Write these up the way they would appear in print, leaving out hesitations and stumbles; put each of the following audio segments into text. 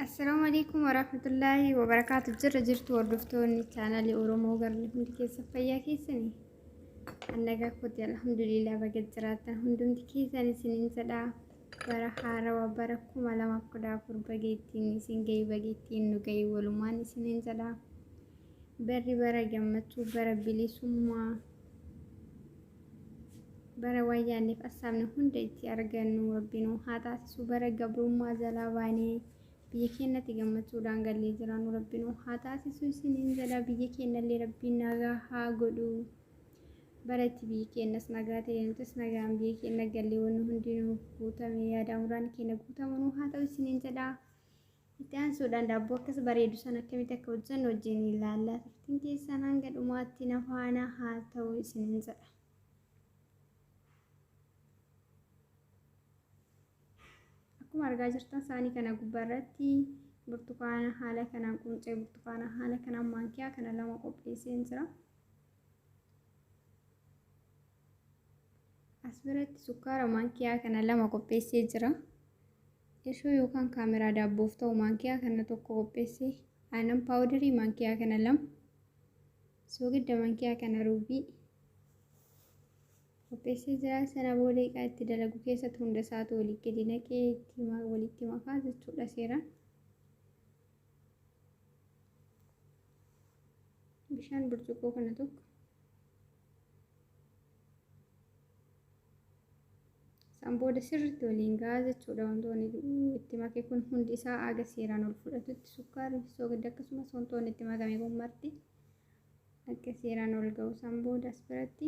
السلام عليكم ورحمة الله وبركاته. جرت وردفتوني channel أورومو غرني هندي كيس فيا كيسني أنا قاعد الحمد لله بقيت جرات هندم كيسني سنين سدا برحارة وبركم على ما كدا فور بقيتين سنجي بقيتين نجي ولمان سنين سدا برا جمتو برا بلي سما برا وياني فأسامنا هندي تيارجنو ربنا هذا سو برا قبرو ما زلاباني biyya keenyatti gammachuudhaan gallee jiraannu rabbiin haa taasisu isiniin jedha. Biyya keenyallee rabbiin nagaa haa godhu. Baratti biyyi keenyas nagaa ta'e nutis nagaan biyya keenya gallee wanni hundinuu guutame yaada muraan keenya guutamanuu haa ta'u isiniin jedha. Itti aansuudhaan daabboo akkas bareedu sana akkamitti akka hojjennu wajjin ilaallaa turtiin keessan hanga dhumaatti na faana haa ta'u isiniin jedha. Akkuma argaa jirtan saanii kana gubbaarratti burtukaana haala kanaan quncee burtukaana haala kanaan maankiyaa kana lama qopheessee jira. As biratti sukkaara maankiyaa kana lama qopheessee jira. Ishoo yookaan kaameraa daabboof ta'u maankiyaa kana tokko qopheessee aannan paawudarii maankiyaa kana lama soogidda maankiyaa kana ruubii qopheessee jira. Sana booda egaa itti dalagu keessatti hunda isaatu walitti gadi naqee walitti makaa jechuudha seeraan. Bishaan burcuqqoo kana tokko san booda sirriitti waliin gahaa jechuudha. Wantoonni itti make kun hundi isaa aga seeraan ol fudhatutti sukkaarri soogidda akkasumas wantoonni itti makame kun marti akka seeraan ol ga'u. San booda as biratti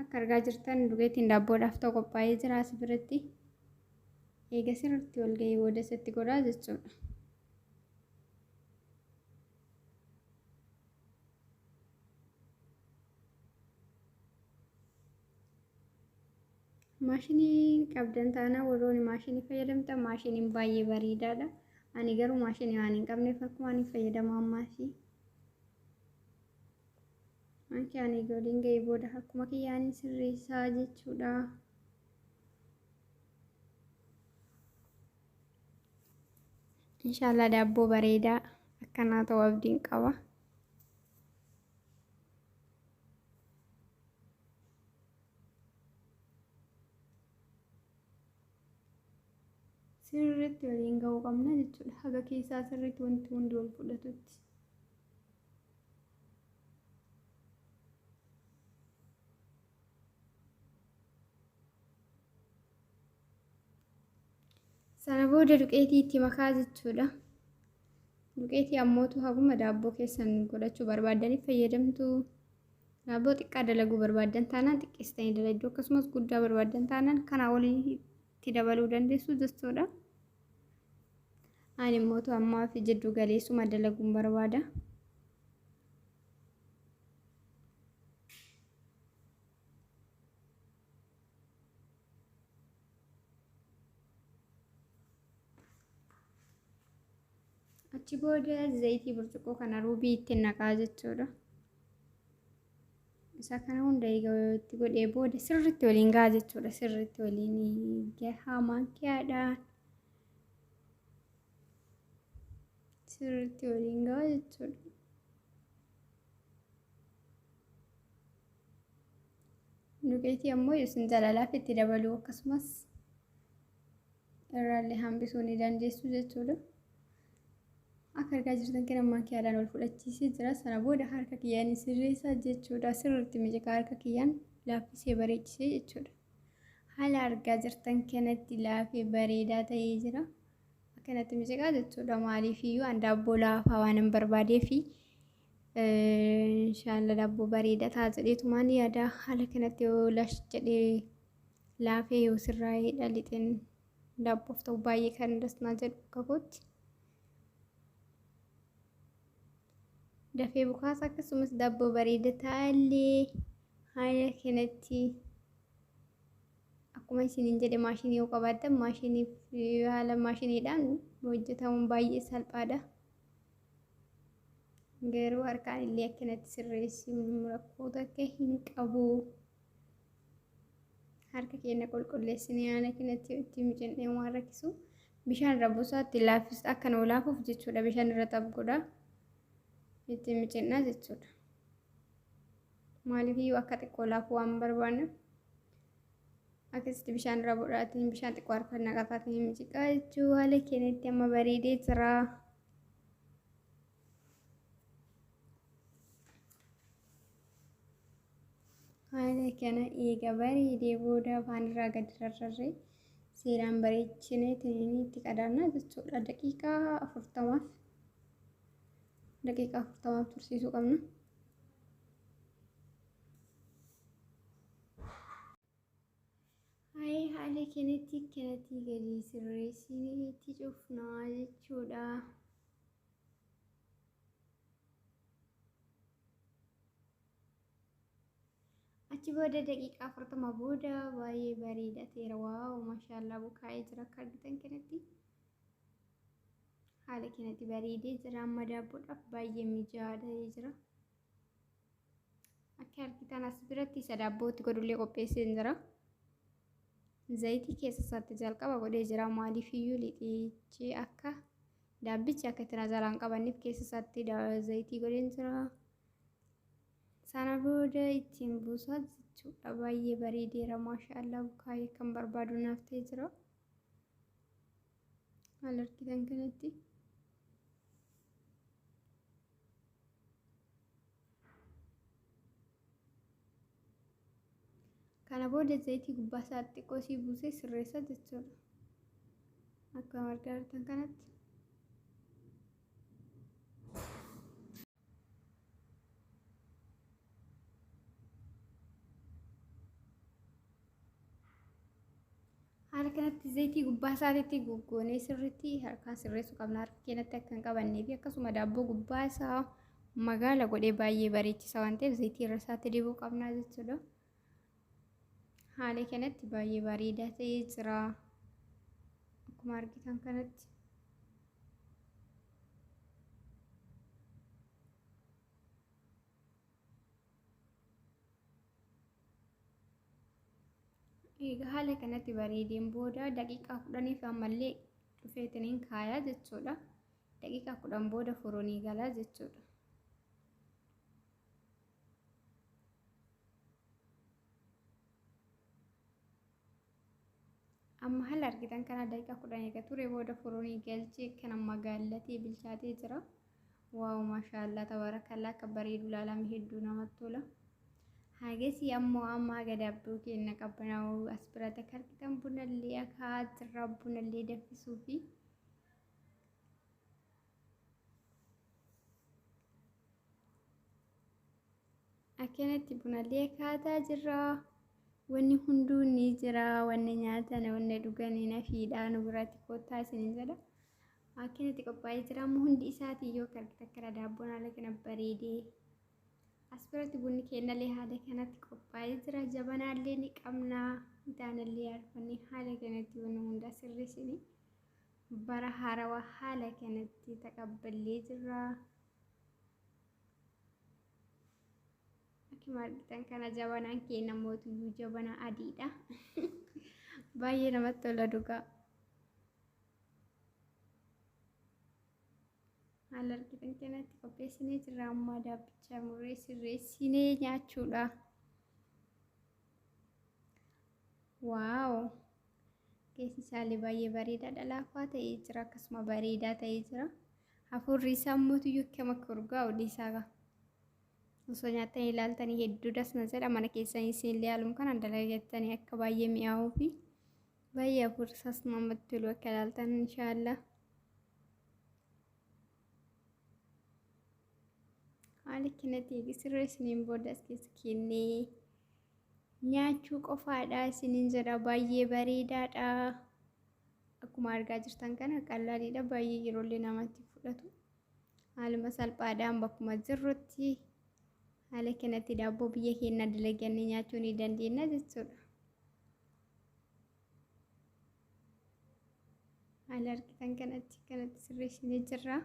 akka argaa jirtan dhugeettiin daabboodhaaf ta'u qophaa'ee jira. As biratti eega sirriitti wal ga'ee booda isatti godhaa jechuudha. Maashinii qabdan taanaan warroonni maashinii fayyadamtan maashiniin baay'ee bareedaadha. Ani garuu maashinii waan hin qabneef akkuma ani fayyadama ammaasi. Maankiyaa ani waliin ga'ee booda akkuma kiyyaanii sirreessaa jechuudha. Inshaallah daabboo bareedaa akkanaa ta'uu abdiin qaba. Sirriitti waliin ga'uu qabna jechuudha. Haga keessaa sirriitti wanti hundi wal fudhatutti. Sana booda duqeetii itti makaa jechuudha. Duqeetii ammootu haguma daabboo keessan godhachuu barbaaddaniif fayyadamtu. Daabboo xiqqaa dalaguu barbaaddan taanaan xiqqeessitanii dalagdu akkasumas guddaa barbaaddan taanaan kanaa walitti dabaluu dandeessu jechuudha. Ani immootu ammaa fi jiddu galeessuma dalaguun barbaada. Achi booda zayitii burcuqqoo kana ruubii ittiin naqaa jechuudha. Isa kana hunda egaa itti godhee booda sirriitti waliin gahaa jechuudha. Sirriitti waliin gahaa maankiyaadhaan sirriitti waliin gahaa jechuudha. Duqeetii ammoo isin jaalalaaf itti dabaluu akkasumas irraallee hambisuu ni dandeessu jechuudha. Akka argaa jirtan kana maankiyaadhaan wal fudhachiisee jira. Sana booda harka kiyyaan sirreessaa jechuudha. Sirriitti mijikaa harka kiyyaan laaffisee bareechisee jechuudha. Haala argaa jirtan kanatti laafee bareedaa ta'ee jira. Akkanatti mijikaa jechuudha. Maaliifiyyuu an daabboo laafaa waan hin barbaadeefi inshaallah daabboo bareedaa ta'a jedheetu maan yaada. Haala kanatti yoo lash jedhee laafee yoo sirraa'ee dhalixeen daabboof ta'u baay'ee kan dasnaa jedhu kakootti. Dafee bukaas akkasumas daabboo bareeda ta'allee haala kanatti akkuma isiniin jedhe maashinii yoo qabaattan haala maashiniidhaan hojjetamuun baay'ee salphaadha. Garuu harkaan illee akkanatti sirreessuun rakkoota akka hin qabu. Harka keenya qulqulleessinee haala kanatti itti miicannee waan rakkisu bishaan irra buusaatti laafis akka nu laafuuf jechuudha. Bishaan irra xabquudha. Itti micinna jechuudha. Maaliif akka xiqqoo laafuu waan barbaanneef akkasitti bishaan irra bu'aatiin bishaan xiqqoo harka naqataatiin miciqaa jechuudha. Haala keenyatti amma bareedee jira. Haala kana eega bareedee booda afaan irraa gadi rarrarree seeraan bareechinee itti qadaadna jechuudha. Daqiiqaa 40 tursiisuu qabna. Haala keenyatti gadi sirreessinee itti cufnaa jechuudha. Achi booda daqiiqaa 40 booda baay'ee bareeda ta'eera. Waaw maashaallah bukaa'ee jira akka argitan kanatti. Haala kanatti bareedee jira. Amma daabboodhaaf baay'ee mijaa'aa ta'ee jira. Akka argitan as biratti isa daabbootti godhullee qopheessee jira. Zayitii keessa isaatti jalqaba godhee jira. Maaliifiyyuu lixichi akka daabbichi akka itti nazaaraan qabanneef keessa isaatti zayitii godhee jira. Sana booda ittiin buusaa jechuudha. Baay'ee bareedeera maashaallah bukaa'ee kan barbaadu naaf ta'ee jira. Haala argitan kanatti. Kana booda zayitii gubbaa isaatti xiqqoo sii buusee sirreessa jechuudha. Akkuma argitan kanatti. Haala kanatti zayitii gubbaa isaatti goggoonee sirriitti harkaan sirreessuu qabna. Harka keenyatti akka hin qabannee fi akkasuma daabboo gubbaa isaa magaala godhee baay'ee bareechisa waan ta'eef zayitii irra isaatti dibuu qabna jechuudha. Haala kanatti baay'ee bareedaa ta'ee jira. Akkuma argitan kanatti. Egaa haala kanatti bareedeen booda daqiiqaa 10 ammallee dhufeetiniin kaayaa jechuudha. Daqiiqaa 10 booda furuunii galaa jechuudha. Amma haala argitan kana daqiiqaa 10 eega ture booda furuunii galchee kan amma gaallatee bilchaatee jira. Waaw maashaallah tabarakallah akka bareedu ilaalame hedduu namatti tola. Hagasi ammoo amma gadabboo keenya qabbanaa'u as biratti akka argitan bunallee akka jirra bunallee danfisuu fi akkanatti bunallee akkaataa jirra. Wanni hunduu ni jira. Wanni nyaatan wanni dhuganii nafiidhaan biratti kottaa isin jedha. Akkanatti qophaa'ee jira. Ammoo hundi isaatii yoo argitan kana daabboon haala kana bareedee. As biratti bunni keenyallee haala kanatti qophaa'ee jira. Jabanaallee ni qabna. Itaanallee arfannee haala kanatti wanni hunda sirreessinee bara haarawaa haala kanatti taqabballee jira. Akkuma argitan kana jabanaan keenya mootiyyuu jabanaa adiidha. Baay'ee namatti tola dhugaa. Haala argitan kanatti qopheessinee jirra. Amma daabbicha muree sirreessinee nyaachuudha. Waaw! Keessi isaallee baay'ee bareedaadha. Laafaa ta'ee jira. Akkasuma bareedaa ta'ee jira. Hafuurri isaa mootiyyuu akkam akka urgaa'u isaa. Osoo nyaatanii ilaaltanii hedduu dasna jedha. Mana keessanii isinillee haaluma kanaan dalagattanii akka baay'ee mi'aawuu fi baay'ee hafuurri isaas namatti tolu akka ilaaltan inshaallah. Haala kanatti sirreessiniin booda as keessa kennee nyaachuu qofaadha isiniin jedha. Baay'ee bareedaadha. Akkuma argaa jirtan kana qallaaliidha. Baay'ee yeroollee namatti fudhatu. Haaluma salphaadhaan bakkuma jirrutti haala kanatti daabboo biyya keenya dalagannee nyaachuu ni dandeenya jechuudha. Haala argitan kanatti sirreessinee jirra.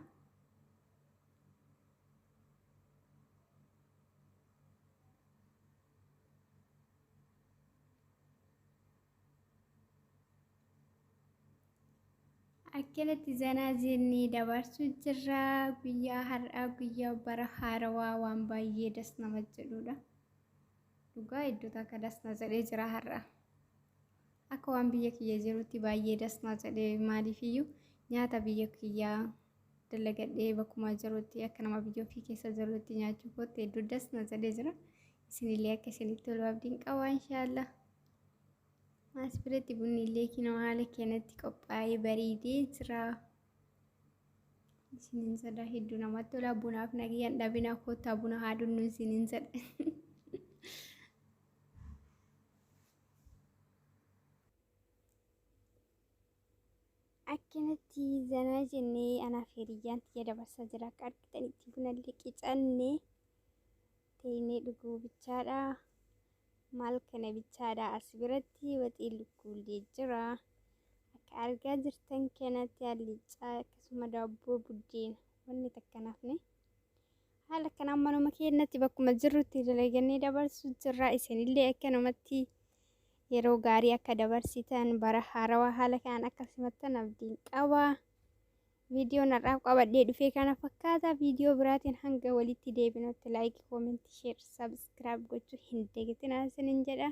akkanatti zanaa jennee dabarsuu jirra. Guyyaa har'aa guyyaa bara haarawaa waan baay'ee das nama jedhudha. Dhugaa iddoo akka das na jedhee jira har'a. Akka waan biyya kiyya jirutti baay'ee das na jedhee maaliifiyyuu nyaata biyya kiyyaa dalagadhee bakkuma jirutti akka nama biyya ofii keessa jirutti nyaachuu kootti hedduu das na jedhee jira. Isinillee akka isinitti tolu abdiin qaba inshaallah. As biratti bunni illee kinoo haala kanatti qophaa'ee bareedee jira. Isiniin jedha hedduu namatti tola. Bunaaf nagiyyaan dhabina kottaa buna haa dhugnu isiniin jedha. Akkanatti zanaa jennee anaaf hiriyyaan tiyya dabarsaa jira. Akka argitanitti bunallee qicannee teenyee dhuguu bichaadha. Maal kana bichaadha as biratti waxii lukkuullee jira. Akka argaa jirtan kanatti allicaa akkasuma daabboo buddeena wanni takkanaafne haala kanaan manuma keenyatti bakkuma jirrutti dalagannee dabarsuu jirra. Isinillee akkanumatti yeroo gaarii akka dabarsitan bara haarawaa haala kanaan akkasumattan abdiin qaba. Viidiyoon har'aaf qabadhee dhufee kana fakkaata. Viidiyoo biraatiin hanga walitti deebinutti laayik, koomentii, sheer, sabskiraayib gochuu hin dagatinaa isiniin jedha.